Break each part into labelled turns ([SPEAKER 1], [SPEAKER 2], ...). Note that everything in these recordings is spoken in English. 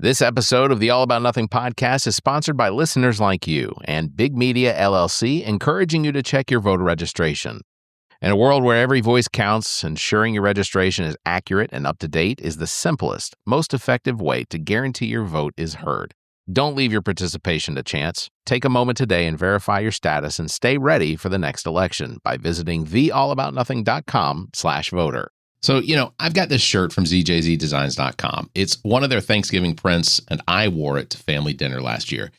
[SPEAKER 1] This episode of the All About Nothing podcast is sponsored by listeners like you and Big Media LLC, encouraging you to check your voter registration. In a world where every voice counts, ensuring your registration is accurate and up to date is the simplest, most effective way to guarantee your vote is heard. Don't leave your participation to chance. Take a moment today and verify your status and stay ready for the next election by visiting theallaboutnothing.com/voter.
[SPEAKER 2] So, I've got this shirt from zjzdesigns.com. It's one of their Thanksgiving prints, and I wore it to family dinner last year.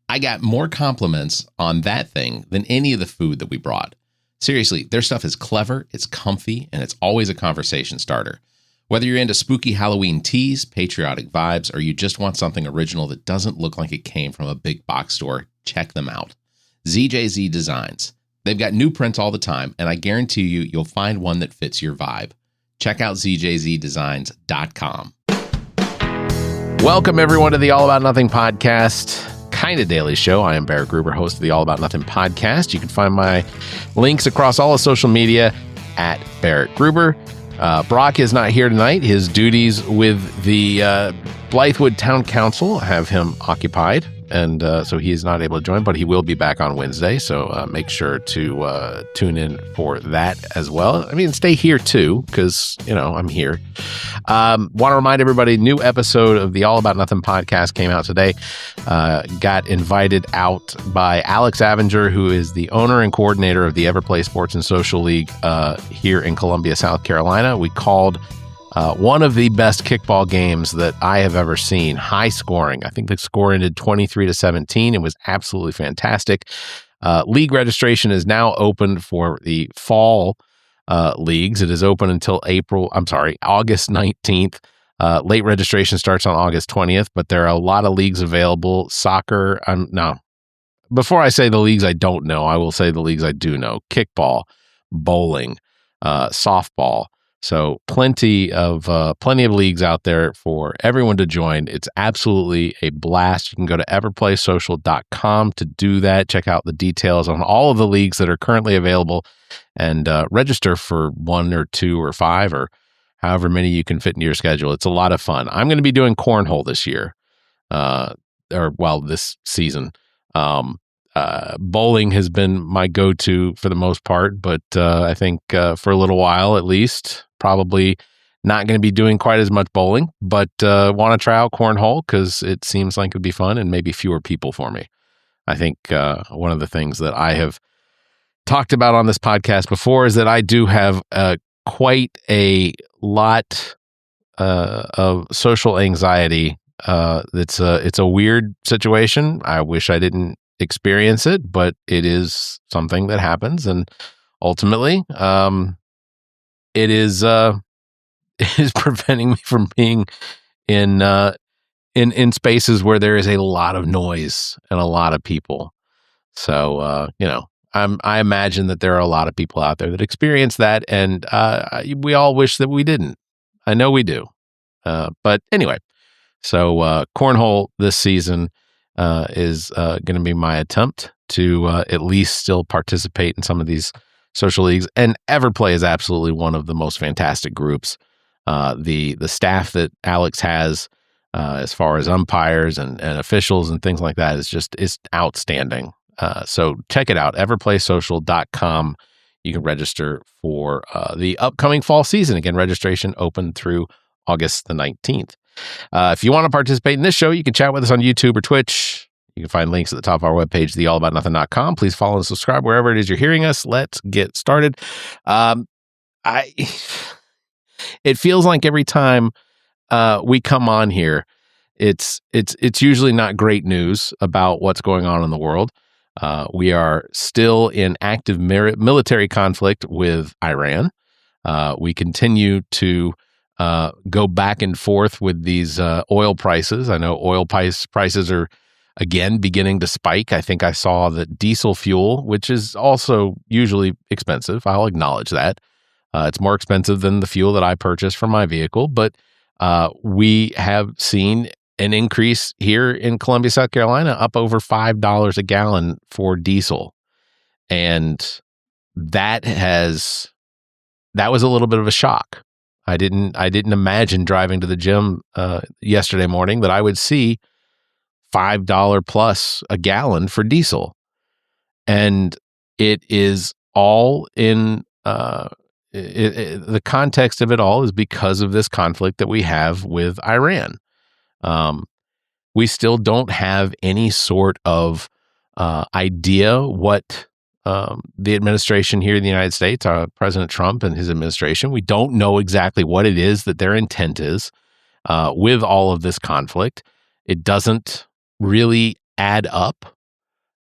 [SPEAKER 2] I got more compliments on that thing than any of the food that we brought. Seriously, their stuff is clever, it's comfy, and it's always a conversation starter. Whether you're into spooky Halloween teas, patriotic vibes, or you just want something original that doesn't look like it came from a big box store, check them out. ZJZ Designs. They've got new prints all the time, and I guarantee you'll find one that fits your vibe. Check out zjzdesigns.com.
[SPEAKER 1] Welcome, everyone, to the All About Nothing podcast, kind of daily show. I am Barrett Gruber, host of the All About Nothing podcast. You can find my links across all of social media at Barrett Gruber. Brock is not here tonight. His duties with the Blythewood Town Council have him occupied, and so he is not able to join, but he will be back on Wednesday, so make sure to tune in for that as well. I mean, stay here too, because, I'm here. Want to remind everybody, new episode of the All About Nothing podcast came out today. Got invited out by Alex Avenger, who is the owner and coordinator of the Everplay Sports and Social League here in Columbia, South Carolina. We called one of the best kickball games that I have ever seen. High scoring. I think the score ended 23-17. It was absolutely fantastic. League registration is now open for the fall leagues. It is open until August 19th. Late registration starts on August 20th, but there are a lot of leagues available. Soccer. Before I say the leagues I don't know, I will say the leagues I do know. Kickball, bowling, softball. So plenty of leagues out there for everyone to join. It's absolutely a blast. You can go to everplaysocial.com to do that. Check out the details on all of the leagues that are currently available and register for 1 or 2 or 5 or however many you can fit into your schedule. It's a lot of fun. I'm going to be doing cornhole this year, this season. Bowling has been my go-to for the most part, but I think for a little while at least, probably not going to be doing quite as much bowling, but want to try out cornhole because it seems like it would be fun and maybe fewer people for me. I think one of the things that I have talked about on this podcast before is that I do have quite a lot of social anxiety. It's a weird situation. I wish I didn't experience it, but it is something that happens, and ultimately it is preventing me from being in spaces where there is a lot of noise and a lot of people. So I imagine that there are a lot of people out there that experience that, and we all wish that we didn't. I know we do, but anyway, so cornhole this season is going to be my attempt to at least still participate in some of these social leagues. And Everplay is absolutely one of the most fantastic groups. The staff that Alex has, as far as umpires and officials and things like that, is outstanding. So check it out, everplaysocial.com. You can register for the upcoming fall season. Again, registration open through August the 19th. If you want to participate in this show, you can chat with us on YouTube or Twitch. You can find links at the top of our webpage, theallaboutnothing.com. Please follow and subscribe wherever it is you're hearing us. Let's get started. It feels like every time we come on here, it's usually not great news about what's going on in the world. We are still in active military conflict with Iran. We continue to go back and forth with these oil prices. I know oil prices are, again, beginning to spike. I think I saw that diesel fuel, which is also usually expensive, I'll acknowledge that. It's more expensive than the fuel that I purchase for my vehicle, but we have seen an increase here in Columbia, South Carolina, up over $5 a gallon for diesel. And that was a little bit of a shock. I didn't imagine driving to the gym yesterday morning that I would see $5 plus a gallon for diesel. And it is all in the context of it all is because of this conflict that we have with Iran. We still don't have any sort of idea what the administration here in the United States, President Trump and his administration, we don't know exactly what it is that their intent is with all of this conflict. It doesn't really add up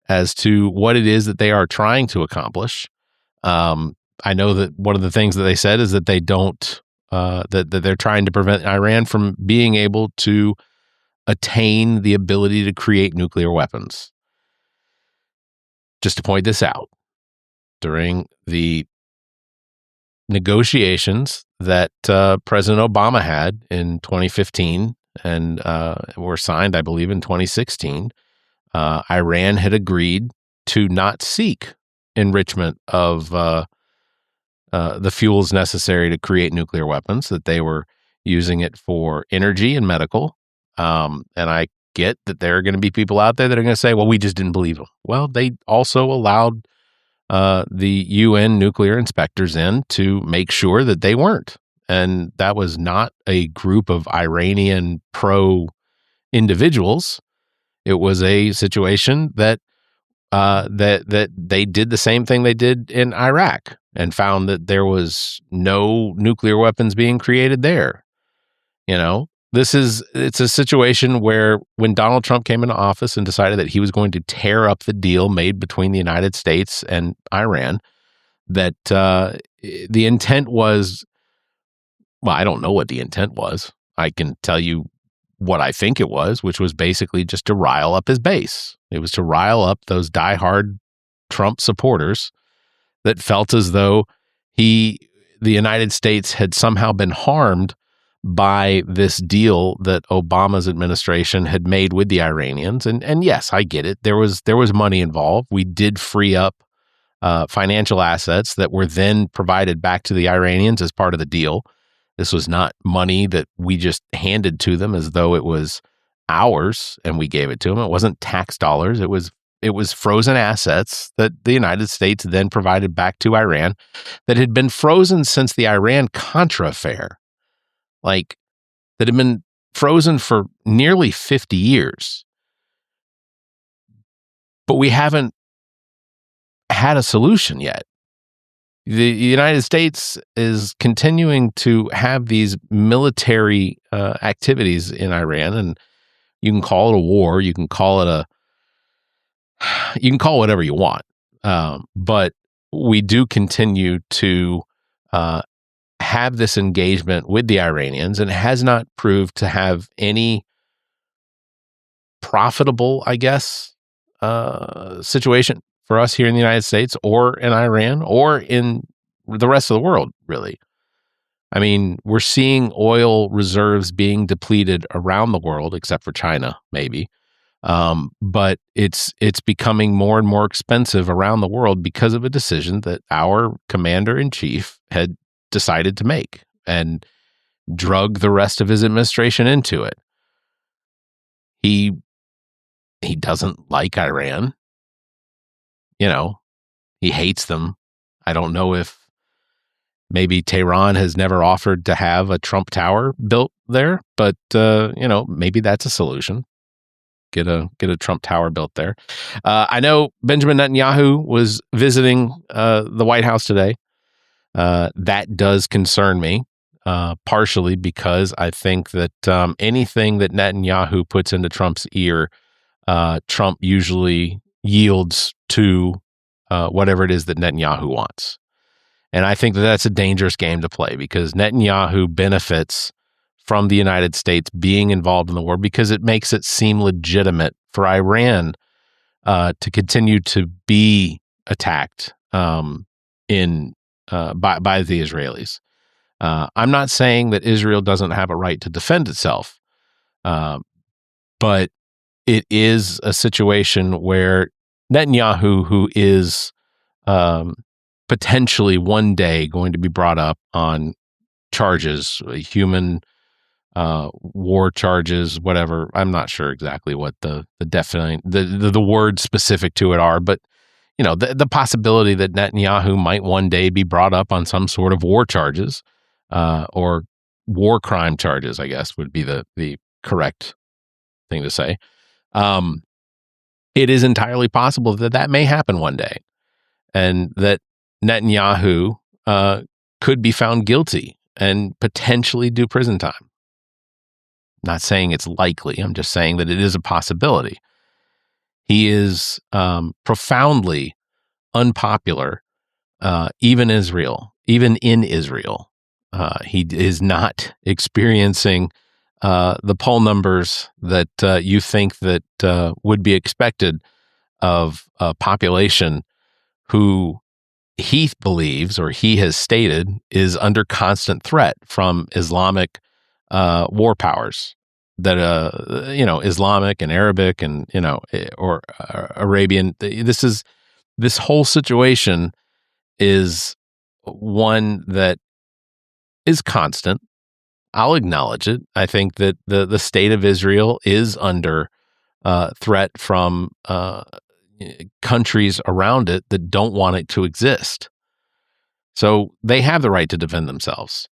[SPEAKER 1] as to what it is that they are trying to accomplish. I know that one of the things that they said is that they don't, that they're trying to prevent Iran from being able to attain the ability to create nuclear weapons. Just to point this out, during the negotiations that President Obama had in 2015 and were signed, I believe, in 2016, Iran had agreed to not seek enrichment of the fuels necessary to create nuclear weapons, that they were using it for energy and medical. And I get that there are going to be people out there that are going to say, well, we just didn't believe them. Well, they also allowed the UN nuclear inspectors in to make sure that they weren't. And that was not a group of Iranian pro individuals. It was a situation that that they did the same thing they did in Iraq and found that there was no nuclear weapons being created there. You know, it's a situation where when Donald Trump came into office and decided that he was going to tear up the deal made between the United States and Iran, that the intent was, well, I don't know what the intent was. I can tell you what I think it was, which was basically just to rile up his base. It was to rile up those diehard Trump supporters that felt as though the United States had somehow been harmed by this deal that Obama's administration had made with the Iranians. And yes, I get it. There was money involved. We did free up financial assets that were then provided back to the Iranians as part of the deal. This was not money that we just handed to them as though it was ours and we gave it to them. It wasn't tax dollars. It was frozen assets that the United States then provided back to Iran that had been frozen since the Iran-Contra affair. Like, that had been frozen for nearly 50 years. But we haven't had a solution yet. The United States is continuing to have these military activities in Iran, and you can call it a war, you can call it whatever you want, but we do continue to have this engagement with the Iranians, and it has not proved to have any profitable, I guess, situation for us here in the United States or in Iran or in the rest of the world, really. I mean, we're seeing oil reserves being depleted around the world, except for China, maybe. But it's becoming more and more expensive around the world because of a decision that our commander-in-chief had decided to make and drug the rest of his administration into it. He doesn't like Iran. You know, he hates them. I don't know if maybe Tehran has never offered to have a Trump Tower built there, but maybe that's a solution. Get a Trump Tower built there. I know Benjamin Netanyahu was visiting the White House today. That does concern me, partially because I think that anything that Netanyahu puts into Trump's ear, Trump usually yields to whatever it is that Netanyahu wants. And I think that that's a dangerous game to play because Netanyahu benefits from the United States being involved in the war because it makes it seem legitimate for Iran to continue to be attacked by the Israelis. I'm not saying that Israel doesn't have a right to defend itself, but it is a situation where Netanyahu, who is potentially one day going to be brought up on charges, human war charges, whatever. I'm not sure exactly what the words specific to it are, but the possibility that Netanyahu might one day be brought up on some sort of war charges, or war crime charges, I guess would be the correct thing to say. It is entirely possible that may happen one day, and that Netanyahu could be found guilty and potentially do prison time. Not saying it's likely. I'm just saying that it is a possibility. He is profoundly unpopular, even in Israel. He is not experiencing the poll numbers that you think that would be expected of a population who he believes, or he has stated, is under constant threat from Islamic war powers, that Islamic and Arabic and or Arabian. This whole situation is one that is constant. I'll acknowledge it. I think that the state of Israel is under threat from countries around it that don't want it to exist. So they have the right to defend themselves.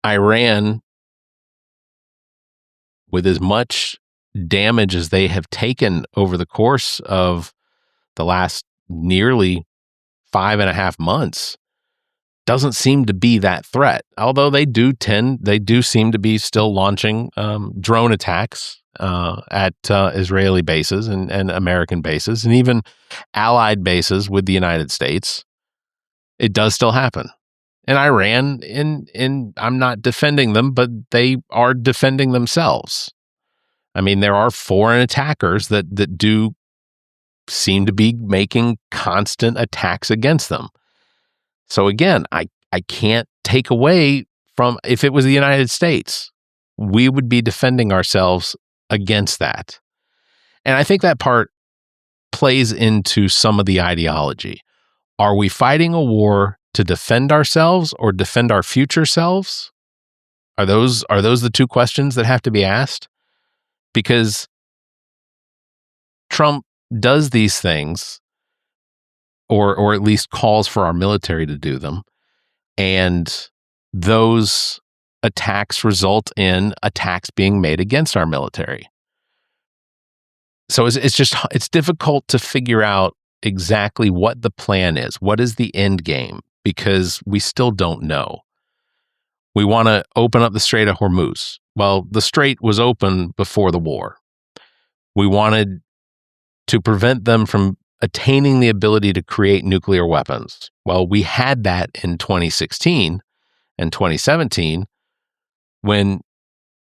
[SPEAKER 1] Iran, with as much damage as they have taken over the course of the last nearly 5.5 months, doesn't seem to be that threat. Although they do seem to be still launching drone attacks at Israeli bases and American bases, and even allied bases with the United States. It does still happen. And Iran, I'm not defending them, but they are defending themselves. I mean, there are foreign attackers that do seem to be making constant attacks against them. So again, I can't take away from, if it was the United States, we would be defending ourselves against that. And I think that part plays into some of the ideology. Are we fighting a war to defend ourselves or defend our future selves? Are those the two questions that have to be asked? Because Trump does these things, or at least calls for our military to do them, and those attacks result in attacks being made against our military. So it's difficult to figure out exactly what the plan is. What is the end game? Because we still don't know. We want to open up the Strait of Hormuz. Well, the strait was open before the war. We wanted to prevent them from attaining the ability to create nuclear weapons. Well, we had that in 2016 and 2017 when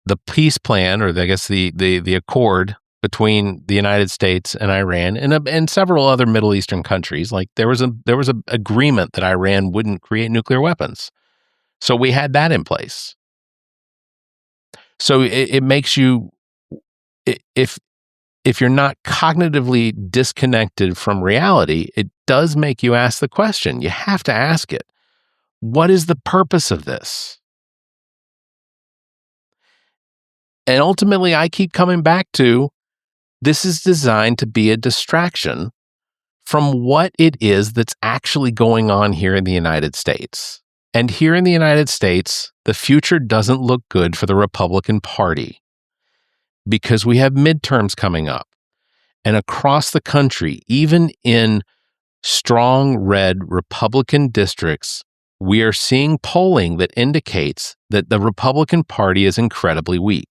[SPEAKER 1] the peace plan, or I guess the accord between the United States and Iran and several other Middle Eastern countries, like there was a agreement that Iran wouldn't create nuclear weapons. So we had that in place. So it makes you, if you're not cognitively disconnected from reality, it does make you ask the question. You have to ask it. What is the purpose of this? And ultimately, I keep coming back to, this is designed to be a distraction from what it is that's actually going on here in the United States. And here in the United States, the future doesn't look good for the Republican Party, because we have midterms coming up. And across the country, even in strong red Republican districts, we are seeing polling that indicates that the Republican Party is incredibly weak.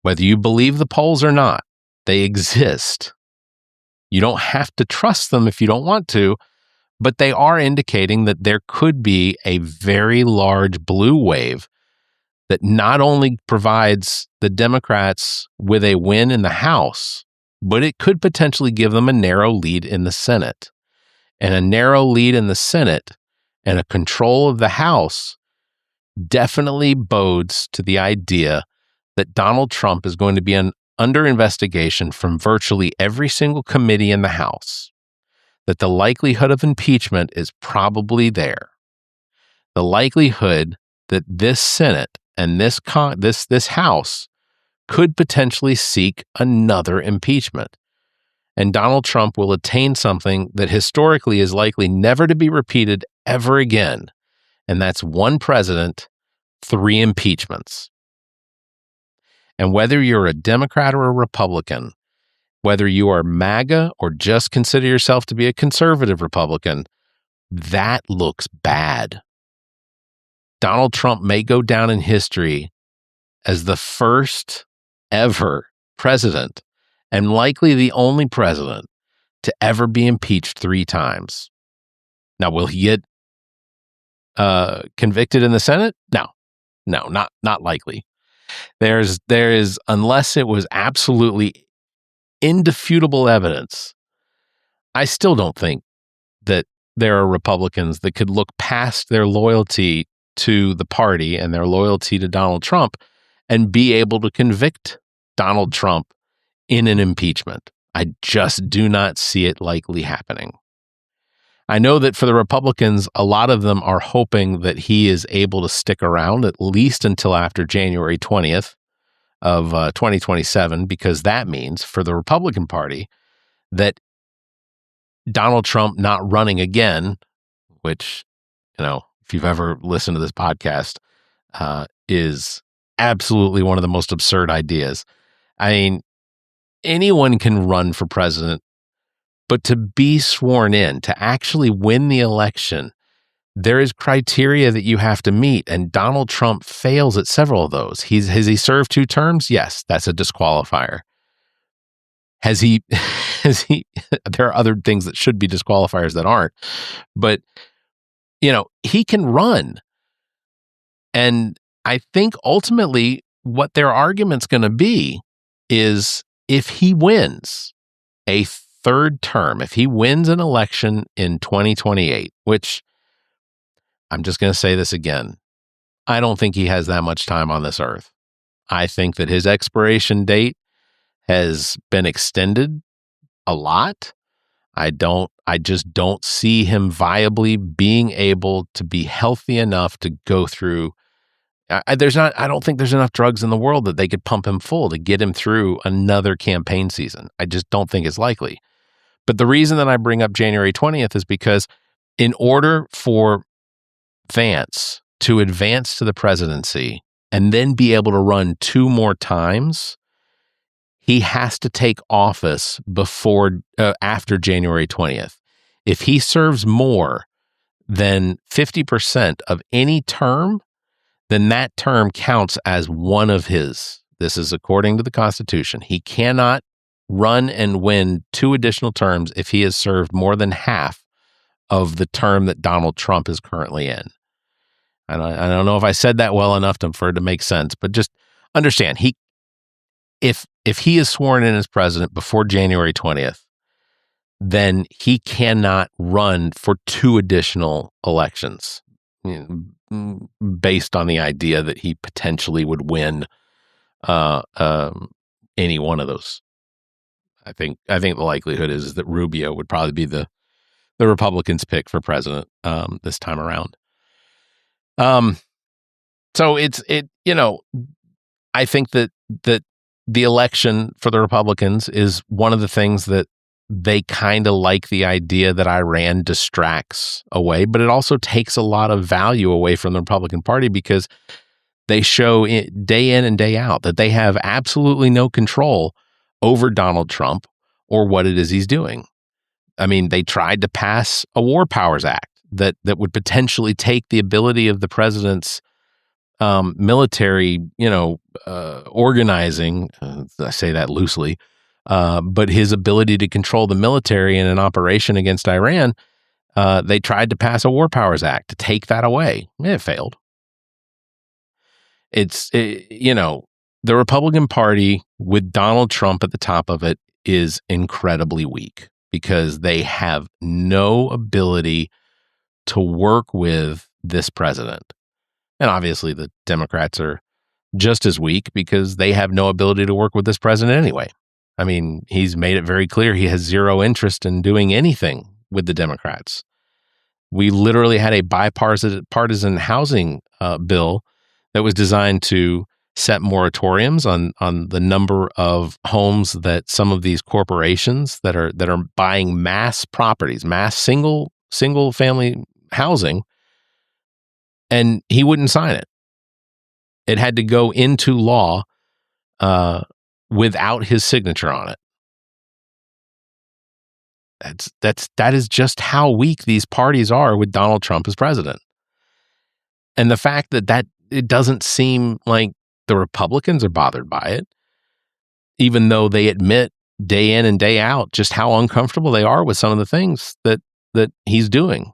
[SPEAKER 1] Whether you believe the polls or not, they exist. You don't have to trust them if you don't want to, but they are indicating that there could be a very large blue wave that not only provides the Democrats with a win in the House, but it could potentially give them a narrow lead in the Senate. And a narrow lead in the Senate and a control of the House definitely bodes to the idea that Donald Trump is going to be under investigation from virtually every single committee in the House, that the likelihood of impeachment is probably there, the likelihood that this Senate and this House could potentially seek another impeachment. And Donald Trump will attain something that historically is likely never to be repeated ever again. And that's one president, 3 impeachments. And whether you're a Democrat or a Republican, whether you are MAGA or just consider yourself to be a conservative Republican, that looks bad. Donald Trump may go down in history as the first ever president, and likely the only president, to ever be impeached 3 times. Now, will he get convicted in the Senate? No, not likely. There is, unless it was absolutely indefutable evidence, I still don't think that there are Republicans that could look past their loyalty to the party and their loyalty to Donald Trump and be able to convict Donald Trump in an impeachment. I just do not see it likely happening. I know that for the Republicans, a lot of them are hoping that he is able to stick around at least until after January 20th of 2027, because that means for the Republican Party that Donald Trump not running again, which, if you've ever listened to this podcast, is absolutely one of the most absurd ideas. I mean, anyone can run for president, but to be sworn in, to actually win the election, there is criteria that you have to meet, and Donald Trump fails at several of those. Has he served 2 terms? Yes, that's a disqualifier. Has he, there are other things that should be disqualifiers that aren't, but, he can run. And I think ultimately what their argument's going to be is if he wins a 3rd term, if he wins an election in 2028, which I'm just going to say this again, I don't think he has that much time on this earth. I think that his expiration date has been extended a lot. I just don't see him viably being able to be healthy enough to go through. I don't think there's enough drugs in the world that they could pump him full to get him through another campaign season. I just don't think it's likely. But the reason that I bring up January 20th is because in order for Vance to advance to the presidency and then be able to run 2 more times, he has to take office after January 20th. If he serves more than 50% of any term, then that term counts as one of his. This is according to the Constitution. He cannot run and win 2 additional terms if he has served more than half of the term that Donald Trump is currently in. And I don't know if I said that well enough for it to make sense, but just understand, if he is sworn in as president before January 20th, then he cannot run for 2 additional elections, based on the idea that he potentially would win any one of those. I think the likelihood is that Rubio would probably be the Republicans' pick for president this time around. So I think that the election for the Republicans is one of the things that they kind of like the idea that Iran distracts away, but it also takes a lot of value away from the Republican Party because they show day in and day out that they have absolutely no control over Donald Trump or what it is he's doing. I mean, they tried to pass a War Powers Act that would potentially take the ability of the president's military, organizing, I say that loosely, but his ability to control the military in an operation against Iran. They tried to pass a War Powers Act to take that away. It failed. The Republican Party with Donald Trump at the top of it is incredibly weak because they have no ability to work with this president. And obviously the Democrats are just as weak because they have no ability to work with this president anyway. I mean, he's made it very clear he has zero interest in doing anything with the Democrats. We literally had a bipartisan housing bill that was designed to set moratoriums on the number of homes that some of these corporations that are buying mass properties, mass single family housing, and he wouldn't sign it. It had to go into law without his signature on it. That is just how weak these parties are with Donald Trump as president. And the fact that it doesn't seem like the Republicans are bothered by it, even though they admit day in and day out just how uncomfortable they are with some of the things that he's doing.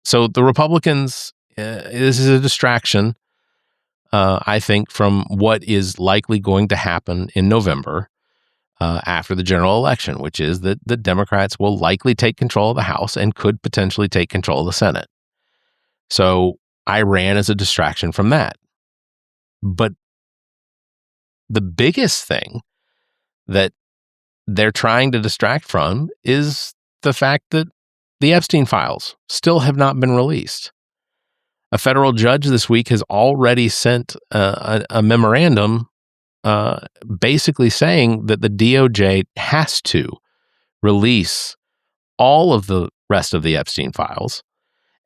[SPEAKER 1] So the Republicans, this is a distraction, I think, from what is likely going to happen in November after the general election, which is that the Democrats will likely take control of the House and could potentially take control of the Senate. So Iran is a distraction from that. But the biggest thing that they're trying to distract from is the fact that the Epstein files still have not been released. A federal judge this week has already sent a memorandum basically saying that the DOJ has to release all of the rest of the Epstein files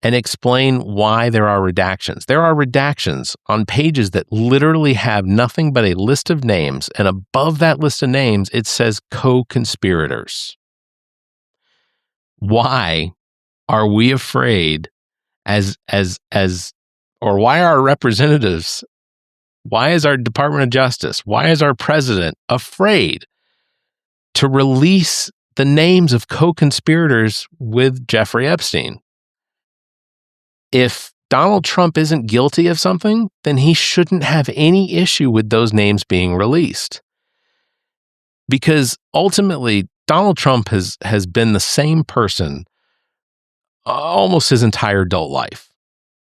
[SPEAKER 1] and explain why there are redactions. There are redactions on pages that literally have nothing but a list of names, and above that list of names, it says co-conspirators. Why are we afraid or why are our representatives, why is our Department of Justice, why is our president afraid to release the names of co-conspirators with Jeffrey Epstein? If Donald Trump isn't guilty of something, then he shouldn't have any issue with those names being released. Because ultimately, Donald Trump has been the same person almost his entire adult life.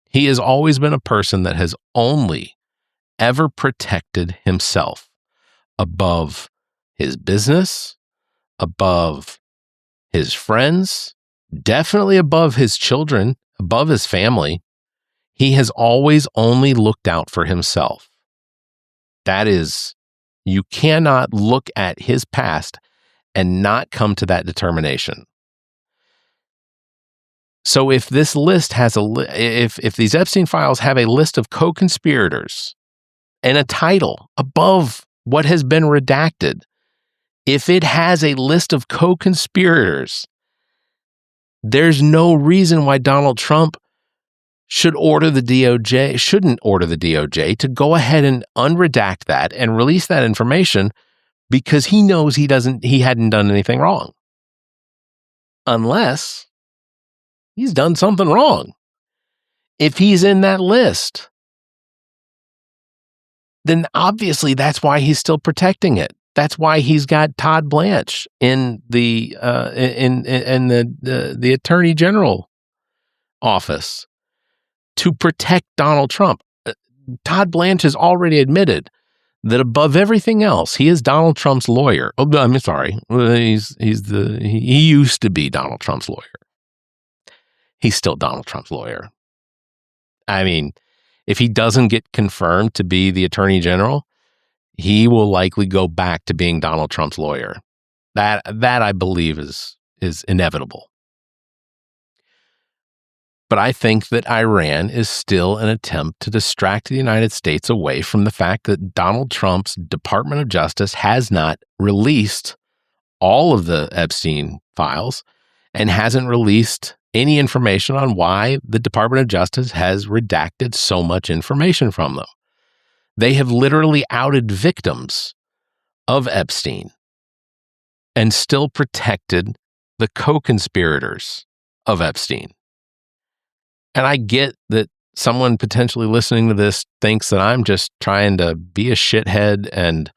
[SPEAKER 1] He has always been a person that has only ever protected himself above his business, above his friends, definitely above his children, above his family. He has always only looked out for himself. That is, you cannot look at his past and not come to that determination. So if this list has if these Epstein files have a list of co-conspirators and a title above what has been redacted, if it has a list of co-conspirators, there's no reason why Donald Trump shouldn't order the DOJ to go ahead and unredact that and release that information, because he knows he hadn't done anything wrong. Unless he's done something wrong. If he's in that list, then obviously that's why he's still protecting it. That's why he's got Todd Blanche in the Attorney General office to protect Donald Trump. Todd Blanche has already admitted that above everything else, he is Donald Trump's lawyer. Oh, I'm sorry. He used to be Donald Trump's lawyer. He's still Donald Trump's lawyer. I mean, if he doesn't get confirmed to be the Attorney General, he will likely go back to being Donald Trump's lawyer. That I believe is inevitable. But I think that Iran is still an attempt to distract the United States away from the fact that Donald Trump's Department of Justice has not released all of the Epstein files and hasn't released any information on why the Department of Justice has redacted so much information from them. They have literally outed victims of Epstein and still protected the co-conspirators of Epstein. And I get that someone potentially listening to this thinks that I'm just trying to be a shithead and,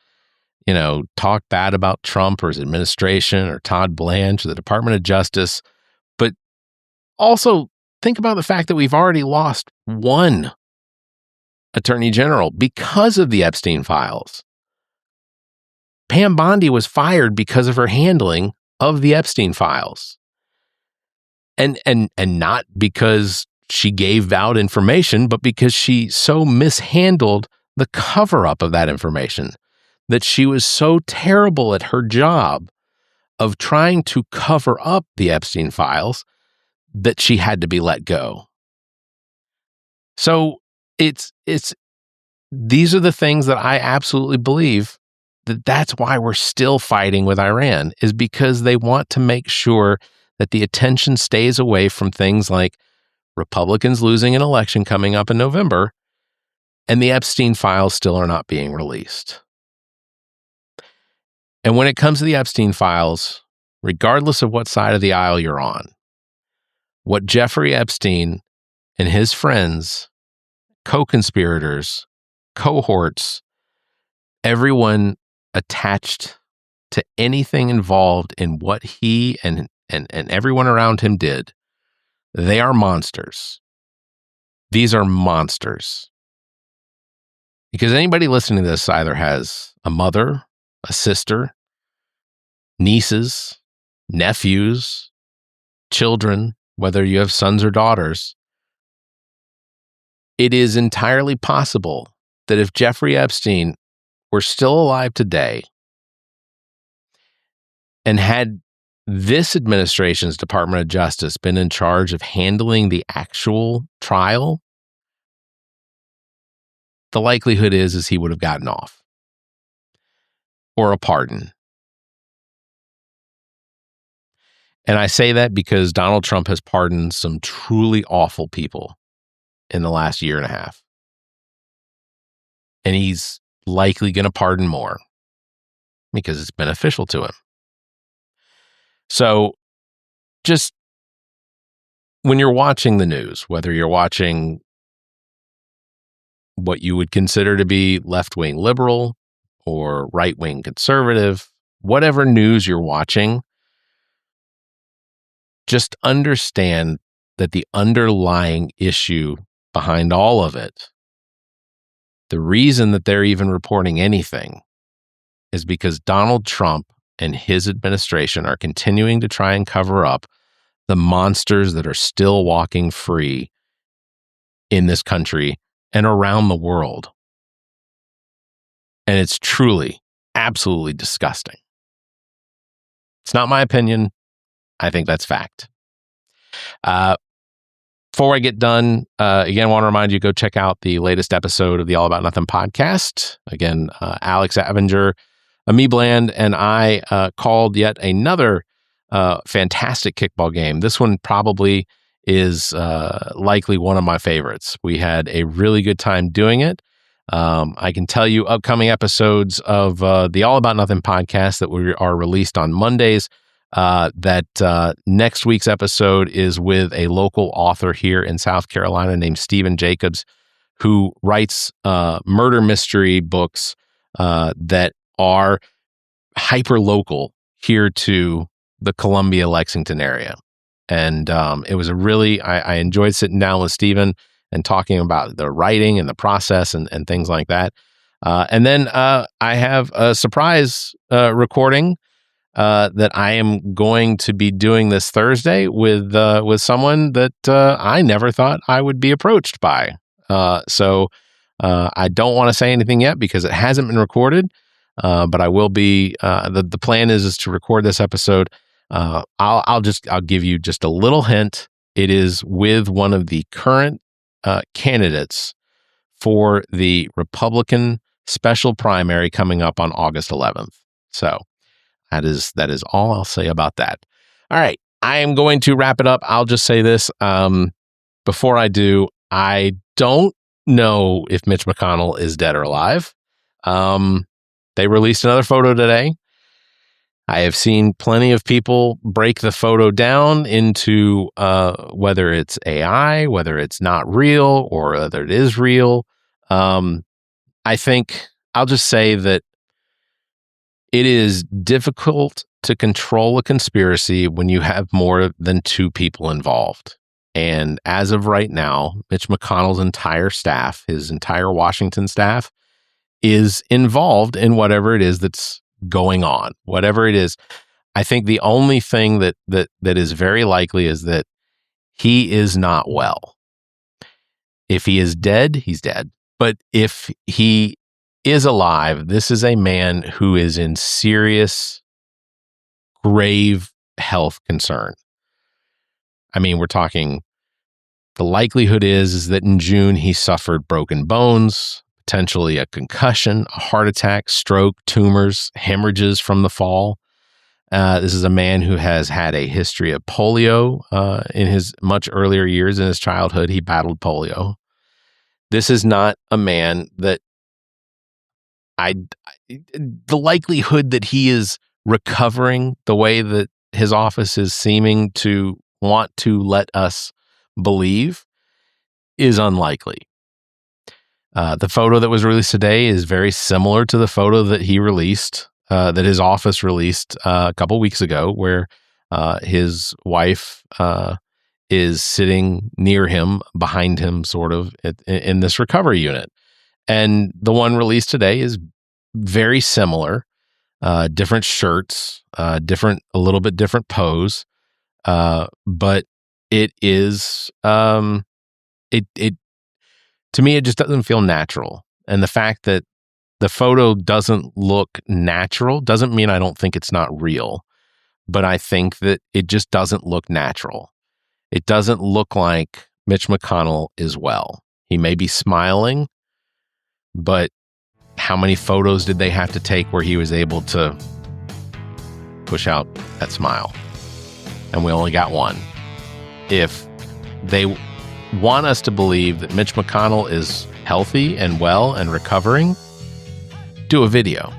[SPEAKER 1] talk bad about Trump or his administration or Todd Blanche or the Department of Justice. But also think about the fact that we've already lost one Attorney General because of the Epstein files. Pam Bondi was fired because of her handling of the Epstein files. And not because she gave out information, but because she so mishandled the cover-up of that information, that she was so terrible at her job of trying to cover up the Epstein files that she had to be let go. So these are the things that I absolutely believe that's why we're still fighting with Iran, is because they want to make sure that the attention stays away from things like Republicans losing an election coming up in November, and the Epstein files still are not being released. And when it comes to the Epstein files, regardless of what side of the aisle you're on, what Jeffrey Epstein and his friends, co-conspirators, cohorts, everyone attached to anything involved in what he and everyone around him did, they are monsters. These are monsters. Because anybody listening to this either has a mother, a sister, nieces, nephews, children, whether you have sons or daughters. It is entirely possible that if Jeffrey Epstein were still alive today and had this administration's Department of Justice been in charge of handling the actual trial, the likelihood is he would have gotten off or a pardon. And I say that because Donald Trump has pardoned some truly awful people in the last year and a half. And he's likely going to pardon more because it's beneficial to him. So just when you're watching the news, whether you're watching what you would consider to be left-wing liberal or right-wing conservative, whatever news you're watching, just understand that the underlying issue behind all of it, the reason that they're even reporting anything, is because Donald Trump and his administration are continuing to try and cover up the monsters that are still walking free in this country and around the world. And it's truly, absolutely disgusting. It's not my opinion. I think that's fact. Before I get done, again, I want to remind you, go check out the latest episode of the All About Nothing podcast. Again, Alex Avenger, Ami Bland, and I called yet another fantastic kickball game. This one probably is likely one of my favorites. We had a really good time doing it. I can tell you upcoming episodes of the All About Nothing podcast that we are released on Mondays. That next week's episode is with a local author here in South Carolina named Stephen Jacobs, who writes murder mystery books that are hyper local here to the Columbia, Lexington area. And it was I enjoyed sitting down with Stephen and talking about the writing and the process and things like that. And then I have a surprise recording that I am going to be doing this Thursday with someone that I never thought I would be approached by. So I don't want to say anything yet because it hasn't been recorded, but I will be. The plan is to record this episode. I'll give you just a little hint. It is with one of the current candidates for the Republican special primary coming up on August 11th. So that is all I'll say about that. All right. I am going to wrap it up. I'll just say this. Before I do, I don't know if Mitch McConnell is dead or alive. They released another photo today. I have seen plenty of people break the photo down into whether it's AI, whether it's not real, or whether it is real. I think I'll just say that it is difficult to control a conspiracy when you have more than two people involved. And as of right now, Mitch McConnell's entire staff, his entire Washington staff, is involved in whatever it is that's going on. Whatever it is, I think the only thing that is very likely is that He is not well. If he is dead, he's dead. But if he is alive, this is a man who is in serious, grave health concern. I mean, we're talking, the likelihood is that in June he suffered broken bones, potentially a concussion, a heart attack, stroke, tumors, hemorrhages from the fall. This is a man who has had a history of polio in his much earlier years. In his childhood, he battled polio. This is not a man that the likelihood that he is recovering the way that his office is seeming to want to let us believe is unlikely. The photo that was released today is very similar to the photo that he released, that his office released a couple weeks ago, where his wife is sitting near him, behind him, sort of in this recovery unit. And the one released today is very similar, different shirts, a little bit different pose, but it is, it to me, it just doesn't feel natural. And the fact that the photo doesn't look natural doesn't mean I don't think it's not real, but I think that it just doesn't look natural. It doesn't look like Mitch McConnell is well. He may be smiling, but how many photos did they have to take where he was able to push out that smile? And we only got one. If they want us to believe that Mitch McConnell is healthy and well and recovering, do a video.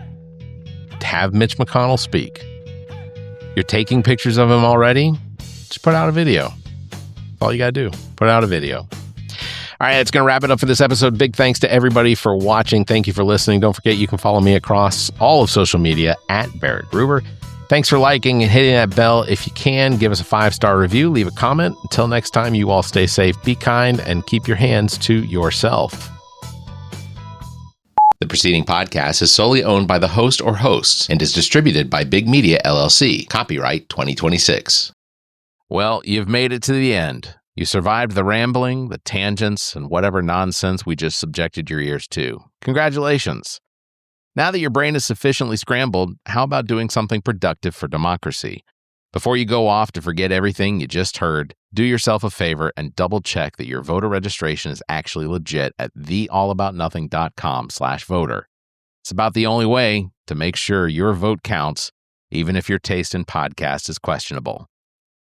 [SPEAKER 1] Have Mitch McConnell speak. You're taking pictures of him already? Just put out a video. That's all you got to do. Put out a video. All right, that's going to wrap it up for this episode. Big thanks to everybody for watching. Thank you for listening. Don't forget, you can follow me across all of social media at Barrett Gruber. Thanks for liking and hitting that bell. If you can, give us a 5-star review, leave a comment. Until next time, you all stay safe, be kind, and keep your hands to yourself.
[SPEAKER 2] The preceding podcast is solely owned by the host or hosts and is distributed by Big Media, LLC. Copyright 2026.
[SPEAKER 1] Well, you've made it to the end. You survived the rambling, the tangents, and whatever nonsense we just subjected your ears to. Congratulations. Now that your brain is sufficiently scrambled, how about doing something productive for democracy? Before you go off to forget everything you just heard, do yourself a favor and double-check that your voter registration is actually legit at theallaboutnothing.com/voter. It's about the only way to make sure your vote counts, even if your taste in podcast is questionable.